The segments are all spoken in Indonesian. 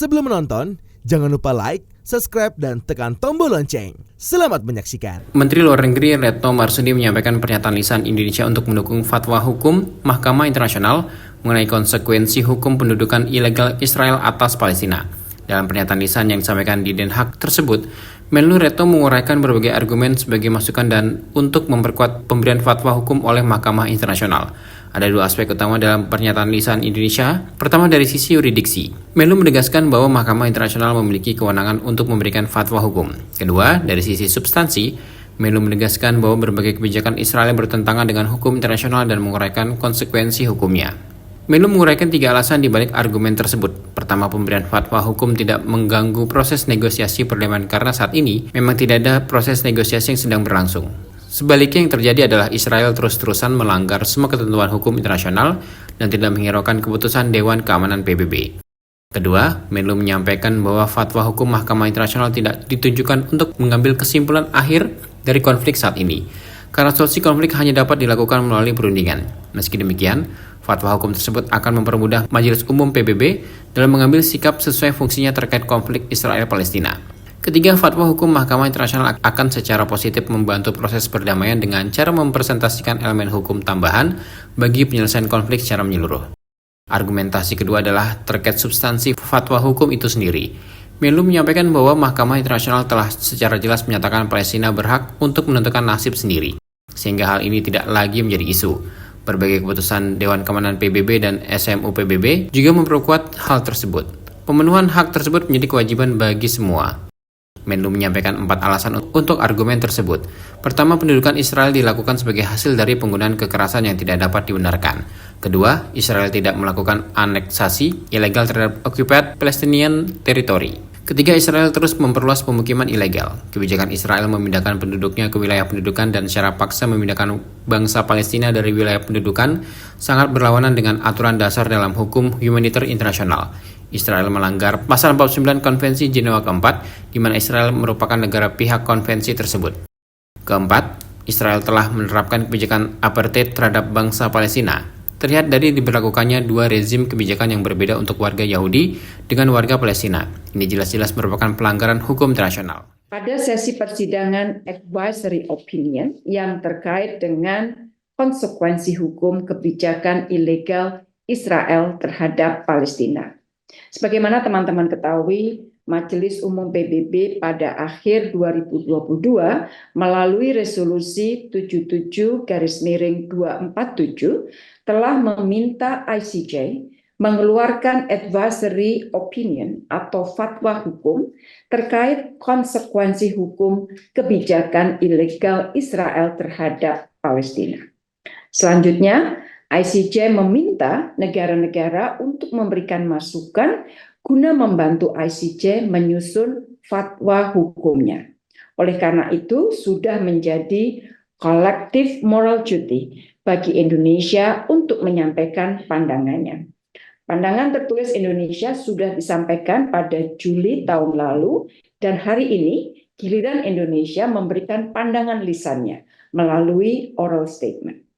Sebelum menonton, jangan lupa like, subscribe, dan tekan tombol lonceng. Selamat menyaksikan. Menteri Luar Negeri Retno Marsudi menyampaikan pernyataan lisan Indonesia untuk mendukung fatwa hukum Mahkamah Internasional mengenai konsekuensi hukum pendudukan ilegal Israel atas Palestina. Dalam pernyataan lisan yang disampaikan di Den Haag tersebut, Menlu Retno menguraikan berbagai argumen sebagai masukan dan untuk memperkuat pemberian fatwa hukum oleh Mahkamah Internasional. Ada dua aspek utama dalam pernyataan lisan Indonesia. Pertama, dari sisi yuridiksi. Menlu menegaskan bahwa Mahkamah Internasional memiliki kewenangan untuk memberikan fatwa hukum. Kedua, dari sisi substansi, Menlu menegaskan bahwa berbagai kebijakan Israel bertentangan dengan hukum internasional dan menguraikan konsekuensi hukumnya. Menlu menguraikan 3 alasan di balik argumen tersebut. Pertama, pemberian fatwa hukum tidak mengganggu proses negosiasi perdamaian karena saat ini memang tidak ada proses negosiasi yang sedang berlangsung. Sebaliknya yang terjadi adalah Israel terus-terusan melanggar semua ketentuan hukum internasional dan tidak menghiraukan keputusan Dewan Keamanan PBB. Kedua, Menlu menyampaikan bahwa fatwa hukum Mahkamah Internasional tidak ditujukan untuk mengambil kesimpulan akhir dari konflik saat ini, karena solusi konflik hanya dapat dilakukan melalui perundingan. Meski demikian, fatwa hukum tersebut akan mempermudah Majelis Umum PBB dalam mengambil sikap sesuai fungsinya terkait konflik Israel-Palestina. Ketiga, fatwa hukum Mahkamah Internasional akan secara positif membantu proses perdamaian dengan cara mempresentasikan elemen hukum tambahan bagi penyelesaian konflik secara menyeluruh. Argumentasi kedua adalah terkait substansi fatwa hukum itu sendiri. Menlu menyampaikan bahwa Mahkamah Internasional telah secara jelas menyatakan Palestina berhak untuk menentukan nasib sendiri, sehingga hal ini tidak lagi menjadi isu. Berbagai keputusan Dewan Keamanan PBB dan SMU PBB juga memperkuat hal tersebut. Pemenuhan hak tersebut menjadi kewajiban bagi semua. Menlu menyampaikan 4 alasan untuk argumen tersebut. Pertama, pendudukan Israel dilakukan sebagai hasil dari penggunaan kekerasan yang tidak dapat dibenarkan. Kedua, Israel tidak melakukan aneksasi ilegal terhadap occupied Palestinian territory. Ketiga, Israel terus memperluas pemukiman ilegal. Kebijakan Israel memindahkan penduduknya ke wilayah pendudukan dan secara paksa memindahkan bangsa Palestina dari wilayah pendudukan sangat berlawanan dengan aturan dasar dalam hukum humaniter internasional. Israel melanggar pasal 49 Konvensi Jenewa keempat, di mana Israel merupakan negara pihak konvensi tersebut. Keempat, Israel telah menerapkan kebijakan apartheid terhadap bangsa Palestina. Terlihat dari diberlakukannya 2 rezim kebijakan yang berbeda untuk warga Yahudi dengan warga Palestina. Ini jelas-jelas merupakan pelanggaran hukum internasional. Pada sesi persidangan advisory opinion yang terkait dengan konsekuensi hukum kebijakan ilegal Israel terhadap Palestina. Sebagaimana teman-teman ketahui, Majelis Umum PBB pada akhir 2022 melalui resolusi 77/247 telah meminta ICJ mengeluarkan advisory opinion atau fatwa hukum terkait konsekuensi hukum kebijakan ilegal Israel terhadap Palestina. Selanjutnya, ICJ meminta negara-negara untuk memberikan masukan guna membantu ICJ menyusun fatwa hukumnya. Oleh karena itu, sudah menjadi collective moral duty bagi Indonesia untuk menyampaikan pandangannya. Pandangan tertulis Indonesia sudah disampaikan pada Juli tahun lalu, dan hari ini giliran Indonesia memberikan pandangan lisannya melalui oral statement.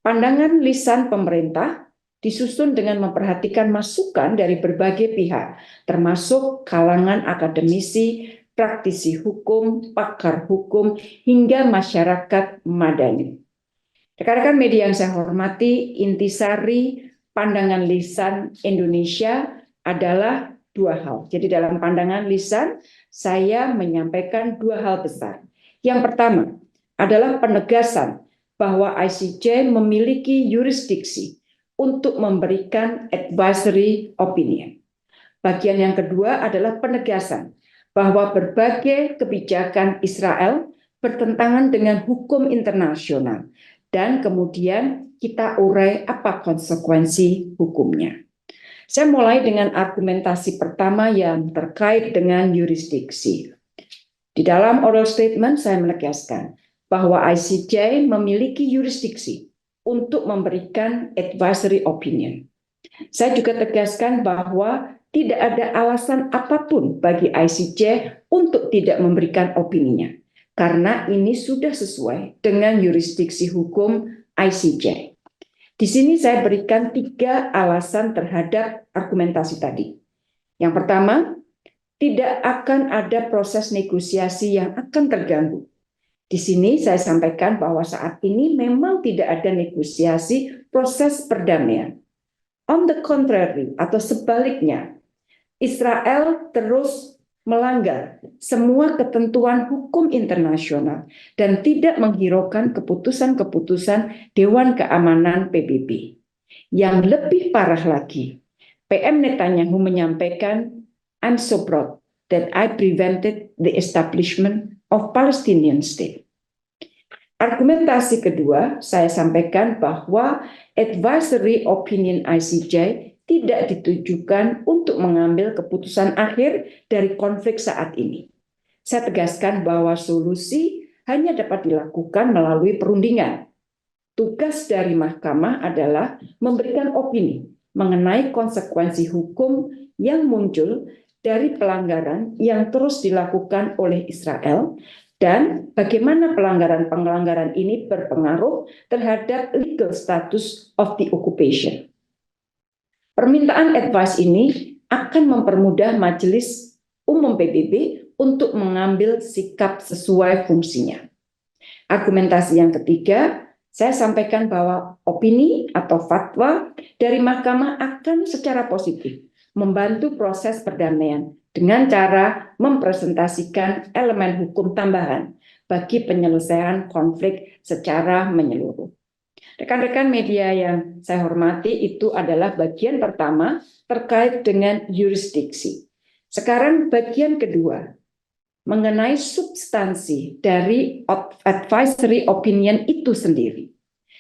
Pandangan lisan pemerintah disusun dengan memperhatikan masukan dari berbagai pihak, termasuk kalangan akademisi, praktisi hukum, pakar hukum, hingga masyarakat madani. Rekan-rekan media yang saya hormati, intisari pandangan lisan Indonesia adalah 2 hal. Jadi dalam pandangan lisan, saya menyampaikan 2 hal besar. Yang pertama adalah penegasan bahwa ICJ memiliki yurisdiksi untuk memberikan advisory opinion. Bagian yang kedua adalah penegasan bahwa berbagai kebijakan Israel bertentangan dengan hukum internasional dan kemudian kita urai apa konsekuensi hukumnya. Saya mulai dengan argumentasi pertama yang terkait dengan yurisdiksi. Di dalam oral statement saya menegaskan bahwa ICJ memiliki yurisdiksi untuk memberikan advisory opinion. Saya juga tegaskan bahwa tidak ada alasan apapun bagi ICJ untuk tidak memberikan opininya, karena ini sudah sesuai dengan yurisdiksi hukum ICJ. Di sini saya berikan 3 alasan terhadap argumentasi tadi. Yang pertama, tidak akan ada proses negosiasi yang akan terganggu. Di sini saya sampaikan bahwa saat ini memang tidak ada negosiasi proses perdamaian. On the contrary, atau sebaliknya, Israel terus melanggar semua ketentuan hukum internasional dan tidak menghiraukan keputusan-keputusan Dewan Keamanan PBB. Yang lebih parah lagi, PM Netanyahu menyampaikan, "I'm so proud that I prevented the establishment of Palestinian state." Argumentasi kedua, saya sampaikan bahwa advisory opinion ICJ tidak ditujukan untuk mengambil keputusan akhir dari konflik saat ini. Saya tegaskan bahwa solusi hanya dapat dilakukan melalui perundingan. Tugas dari mahkamah adalah memberikan opini mengenai konsekuensi hukum yang muncul dari pelanggaran yang terus dilakukan oleh Israel dan bagaimana pelanggaran-pelanggaran ini berpengaruh terhadap legal status of the occupation. Permintaan advice ini akan mempermudah Majelis Umum PBB untuk mengambil sikap sesuai fungsinya. Argumentasi yang ketiga, saya sampaikan bahwa opini atau fatwa dari mahkamah akan secara positif membantu proses perdamaian dengan cara mempresentasikan elemen hukum tambahan bagi penyelesaian konflik secara menyeluruh. Rekan-rekan media yang saya hormati, itu adalah bagian pertama terkait dengan yurisdiksi. Sekarang bagian kedua, mengenai substansi dari advisory opinion itu sendiri.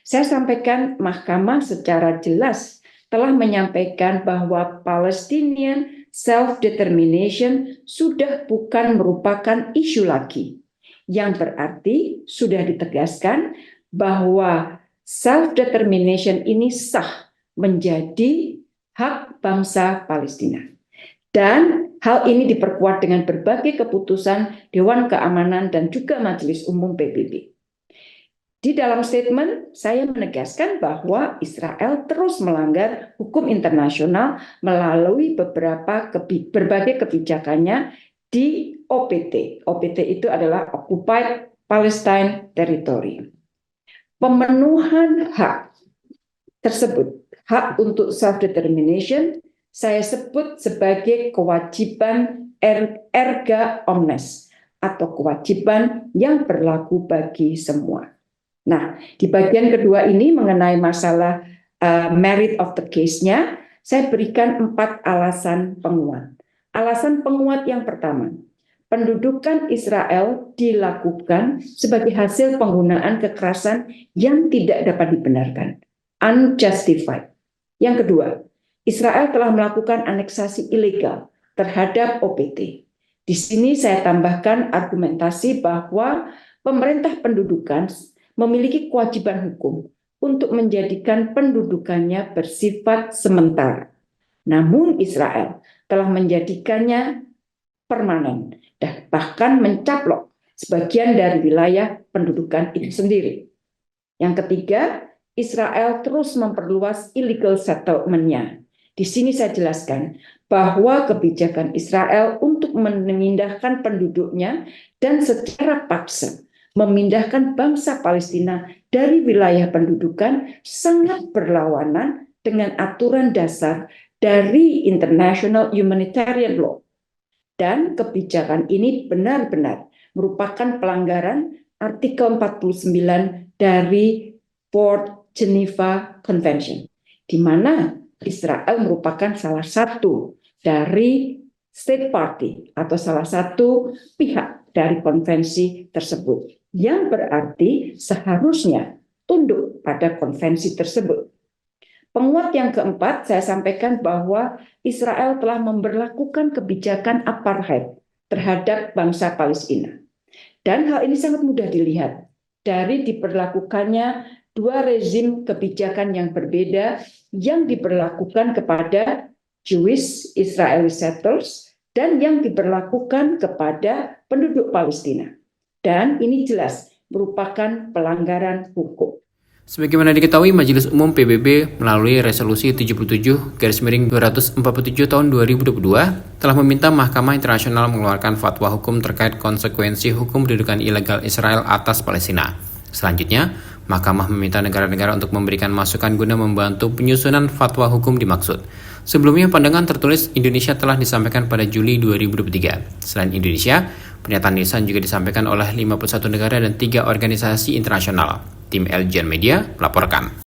Saya sampaikan mahkamah secara jelas telah menyampaikan bahwa Palestinian self-determination sudah bukan merupakan isu lagi, yang berarti sudah ditegaskan bahwa self-determination ini sah menjadi hak bangsa Palestina. Dan hal ini diperkuat dengan berbagai keputusan Dewan Keamanan dan juga Majelis Umum PBB. Di dalam statement, saya menegaskan bahwa Israel terus melanggar hukum internasional melalui berbagai kebijakannya di OPT. OPT itu adalah Occupied Palestine Territory. Pemenuhan hak tersebut, hak untuk self-determination, saya sebut sebagai kewajiban erga omnes atau kewajiban yang berlaku bagi semua. Nah, di bagian kedua ini mengenai masalah merit of the case-nya, saya berikan 4 alasan penguat. Alasan penguat yang pertama, pendudukan Israel dilakukan sebagai hasil penggunaan kekerasan yang tidak dapat dibenarkan, unjustified. Yang kedua, Israel telah melakukan aneksasi ilegal terhadap OPT. Di sini saya tambahkan argumentasi bahwa pemerintah pendudukan memiliki kewajiban hukum untuk menjadikan pendudukannya bersifat sementara. Namun Israel telah menjadikannya permanen dan bahkan mencaplok sebagian dari wilayah pendudukan itu sendiri. Yang ketiga, Israel terus memperluas illegal settlement-nya. Di sini saya jelaskan bahwa kebijakan Israel untuk memindahkan penduduknya dan secara paksa memindahkan bangsa Palestina dari wilayah pendudukan sangat berlawanan dengan aturan dasar dari International Humanitarian Law. Dan kebijakan ini benar-benar merupakan pelanggaran artikel 49 dari Port Geneva Convention, di mana Israel merupakan salah satu dari state party atau salah satu pihak dari konvensi tersebut, yang berarti seharusnya tunduk pada konvensi tersebut. Penguat yang keempat, saya sampaikan bahwa Israel telah memberlakukan kebijakan apartheid terhadap bangsa Palestina. Dan hal ini sangat mudah dilihat dari diberlakukannya 2 rezim kebijakan yang berbeda yang diberlakukan kepada Jewish Israeli settlers dan yang diberlakukan kepada penduduk Palestina. Dan ini jelas merupakan pelanggaran hukum. Sebagaimana diketahui, Majelis Umum PBB melalui Resolusi 77/247 tahun 2022 telah meminta Mahkamah Internasional mengeluarkan fatwa hukum terkait konsekuensi hukum pendudukan ilegal Israel atas Palestina. Selanjutnya, Mahkamah meminta negara-negara untuk memberikan masukan guna membantu penyusunan fatwa hukum dimaksud. Sebelumnya, pandangan tertulis Indonesia telah disampaikan pada Juli 2023. Selain Indonesia, pernyataan lisan juga disampaikan oleh 51 negara dan 3 organisasi internasional. Tim LJN Media melaporkan.